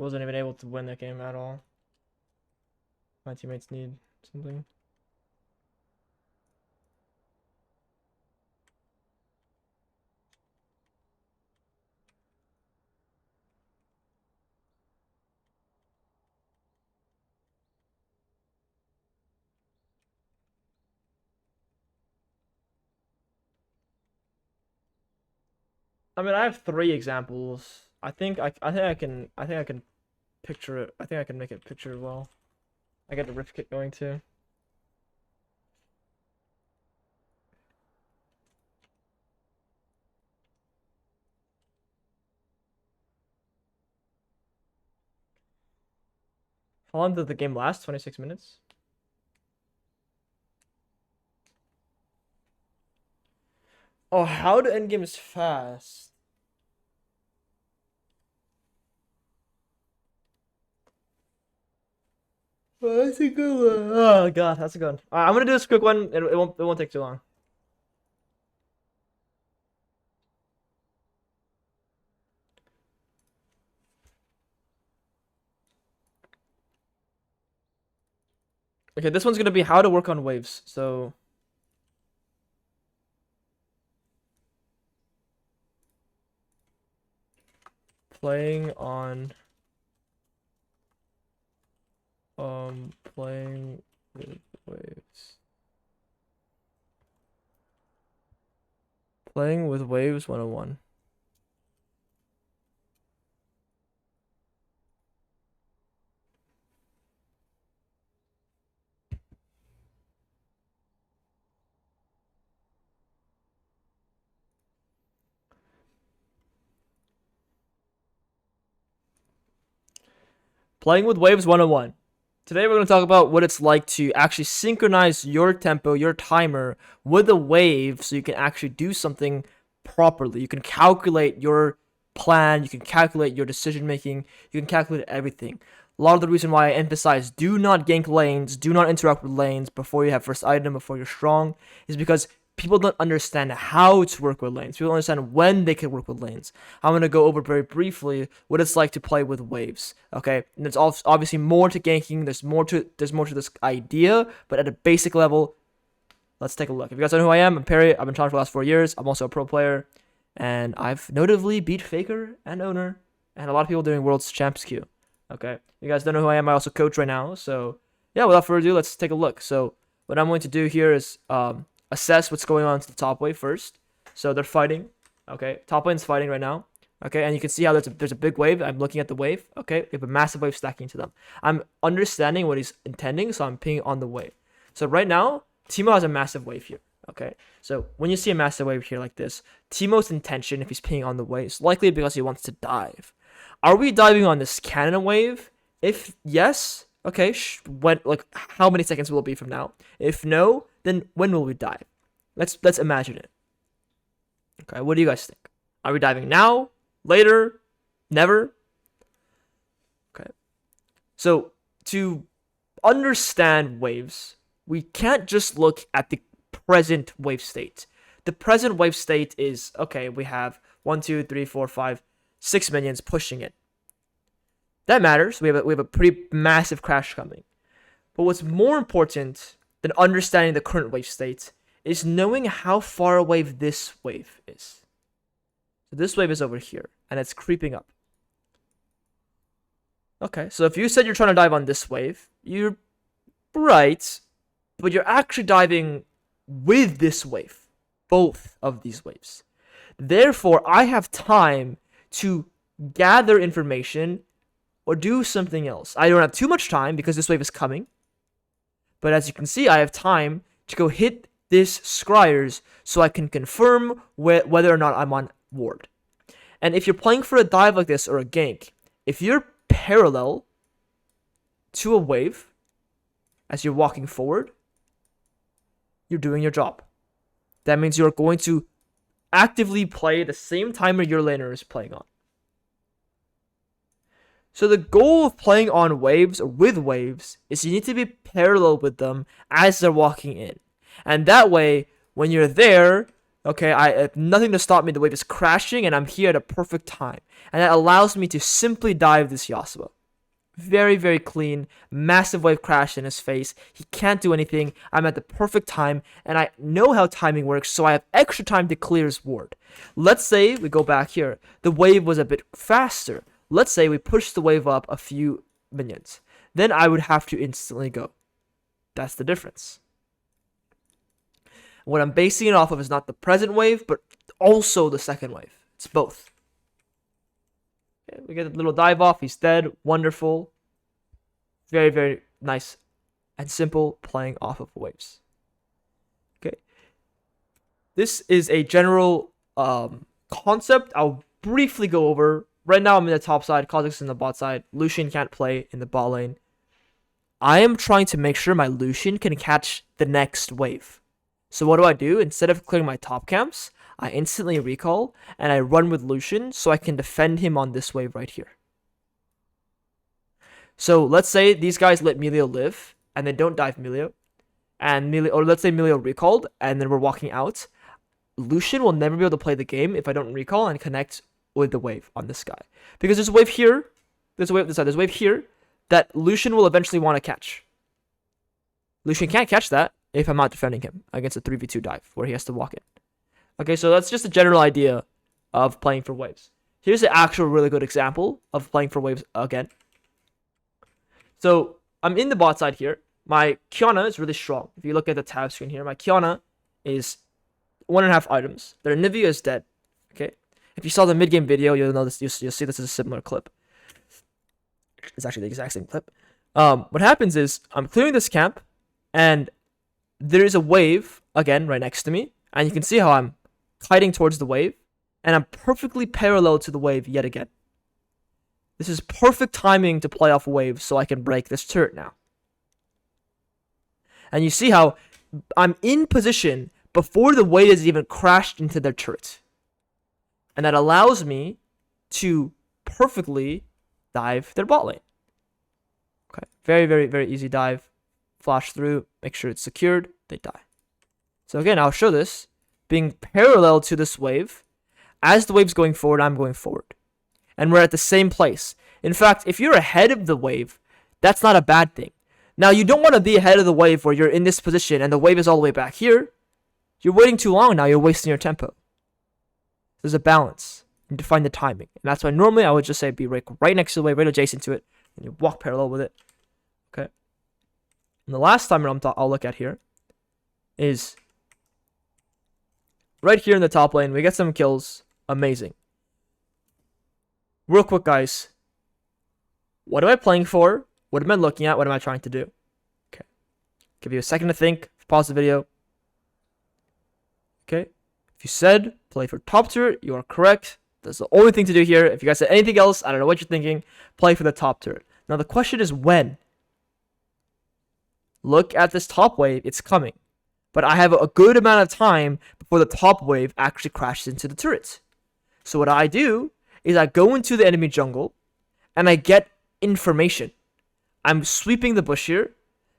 Wasn't even able to win that game at all. My teammates need something. I mean, I have 3 examples. I think I can picture it. I think I can make it picture well. I got the riff kit going too. How long did the game last? 26 minutes. Oh, how to end games fast? Oh, that's a good one. Oh god, that's a good one. I'm gonna do this quick one. It won't take too long. Okay, this one's gonna be how to work on waves. So playing with waves. Playing with waves 101. Playing with waves 101. Today we're going to talk about what it's like to actually synchronize your tempo, your timer with a wave so you can actually do something properly. You can calculate your plan, you can calculate your decision making, you can calculate everything. A lot of the reason why I emphasize do not gank lanes, do not interact with lanes before you have first item, before you're strong, is because people don't understand how to work with lanes. People don't understand when they can work with lanes. I'm going to go over very briefly what it's like to play with waves, okay? And there's obviously more to ganking, there's more to this idea, but at a basic level, let's take a look. If you guys don't know who I am, I'm Perry. I've been trying for the last 4 years. I'm also a pro player, and I've notably beat Faker and Owner and a lot of people doing World's Champs queue, okay? If you guys don't know who I am, I also coach right now, so yeah, without further ado, let's take a look. So what I'm going to do here is assess what's going on to the top wave first. So they're fighting, okay? Top lane's fighting right now, okay? And you can see how there's a big wave. I'm looking at the wave, okay? We have a massive wave stacking to them. I'm understanding what he's intending, so I'm pinging on the wave. So right now, Teemo has a massive wave here, okay? So when you see a massive wave here like this, Teemo's intention, if he's pinging on the wave, is likely because he wants to dive. Are we diving on this cannon wave? If yes, okay, how many seconds will it be from now? If no, then when will we dive? Let's imagine it. Okay, what do you guys think? Are we diving now? Later? Never? Okay. So to understand waves, we can't just look at the present wave state. The present wave state is, okay, we have 1, 2, 3, 4, 5, 6 minions pushing it. That matters. We have a pretty massive crash coming. But what's more important than understanding the current wave state is knowing how far away this wave is. So this wave is over here, and it's creeping up. Okay, so if you said you're trying to dive on this wave, you're right, but you're actually diving with this wave, both of these waves. Therefore, I have time to gather information or do something else. I don't have too much time because this wave is coming. But as you can see, I have time to go hit this scryers so I can confirm whether or not I'm on ward. And if you're playing for a dive like this or a gank, if you're parallel to a wave as you're walking forward, you're doing your job. That means you're going to actively play the same timer your laner is playing on. So the goal of playing on waves or with waves is you need to be parallel with them as they're walking in. And that way, when you're there, Okay, I have nothing to stop me. The wave is crashing, and I'm here at a perfect time. And that allows me to simply dive this Yasuo. Very, very clean. Massive wave crash in his face. He can't do anything. I'm at the perfect time, and I know how timing works, so I have extra time to clear his ward. Let's say we go back here. The wave was a bit faster. Let's say we push the wave up a few minions. Then I would have to instantly go. That's the difference. What I'm basing it off of is not the present wave, but also the second wave. It's both. Okay, we get a little dive off. He's dead. Wonderful. Very, very nice and simple playing off of waves. Okay. This is a general concept I'll briefly go over. Right now I'm in the top side. Kha'Zix's in the bot side. Lucian can't play in the bot lane. I am trying to make sure my Lucian can catch the next wave. So what do? Instead of clearing my top camps, I instantly recall, and I run with Lucian so I can defend him on this wave right here. So let's say these guys let Melio live, and they don't dive Melio, and Melio, or let's say Melio recalled, and then we're walking out. Lucian will never be able to play the game if I don't recall and connect with the wave on this guy. Because there's a wave here, there's a wave this side, there's a wave here, that Lucian will eventually want to catch. Lucian can't catch that if I'm not defending him against a 3v2 dive where he has to walk in. Okay, so that's just a general idea of playing for waves. Here's an actual really good example of playing for waves again. So I'm in the bot side here. My Qiyana is really strong. If you look at the tab screen here, my Qiyana is 1.5 items. Their Nivea is dead. Okay, if you saw the mid-game video, you'll know this. You'll see this is a similar clip. It's actually the exact same clip. What happens is I'm clearing this camp, and there is a wave again right next to me, and you can see how I'm kiting towards the wave, and I'm perfectly parallel to the wave yet again. This is perfect timing to play off a wave so I can break this turret now. And you see how I'm in position before the wave has even crashed into their turret. And that allows me to perfectly dive their bot lane. Okay, very, very, very easy dive. Flash through, make sure it's secured, they die. So again, I'll show this being parallel to this wave. As the wave's going forward, I'm going forward. And we're at the same place. In fact, if you're ahead of the wave, that's not a bad thing. Now, you don't want to be ahead of the wave where you're in this position and the wave is all the way back here. You're waiting too long now, you're wasting your tempo. There's a balance. You need to find the timing. And that's why normally I would just say be right next to the wave, right adjacent to it, and you walk parallel with it. Okay. And the last time I'll look at here is right here in the top lane. We get some kills. Amazing. Real quick, guys. What am I playing for? What am I looking at? What am I trying to do? Okay. Give you a second to think. Pause the video. Okay. If you said play for top turret, you are correct. That's the only thing to do here. If you guys said anything else, I don't know what you're thinking. Play for the top turret. Now the question is when. Look at this top wave. It's coming. But I have a good amount of time before the top wave actually crashes into the turret. So what I do is I go into the enemy jungle and I get information. I'm sweeping the bush here,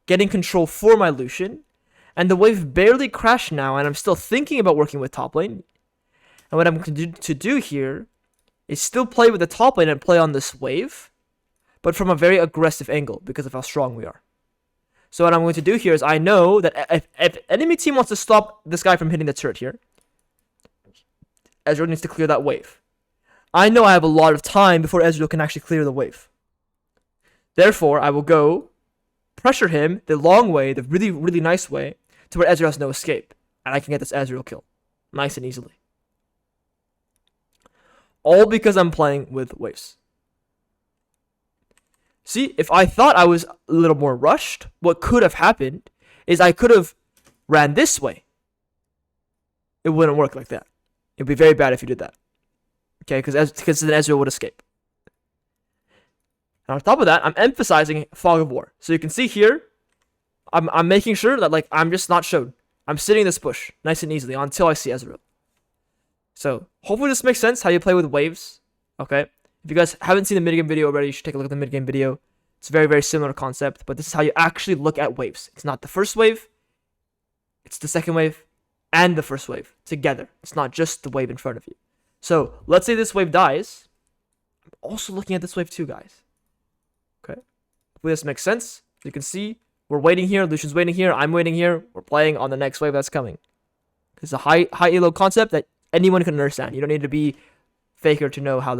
getting control for my Lucian, and the wave barely crashed now, and I'm still thinking about working with top lane. And what I'm going to do here is still play with the top lane and play on this wave, but from a very aggressive angle because of how strong we are. So what I'm going to do here is I know that if enemy team wants to stop this guy from hitting the turret here, Ezreal needs to clear that wave. I know I have a lot of time before Ezreal can actually clear the wave. Therefore, I will go pressure him the long way, the really, really nice way, to where Ezreal has no escape. And I can get this Ezreal kill. Nice and easily. All because I'm playing with waves. See, if I thought I was a little more rushed, what could have happened is I could have ran this way. It wouldn't work like that. It would be very bad if you did that. Okay, because then Ezreal would escape. And on top of that, I'm emphasizing Fog of War. So you can see here, I'm making sure that like I'm just not shown. I'm sitting in this bush nice and easily until I see Ezreal. So hopefully this makes sense how you play with waves. Okay. If you guys haven't seen the mid-game video already, you should take a look at the mid-game video. It's a very, very similar concept, but this is how you actually look at waves. It's not the first wave. It's the second wave. and the first wave together. It's not just the wave in front of you. So let's say this wave dies. I'm also looking at this wave too, guys. Okay. Hopefully this makes sense. You can see we're waiting here. Lucian's waiting here. I'm waiting here. We're playing on the next wave that's coming. It's a high elo concept that anyone can understand. You don't need to be faker to know how this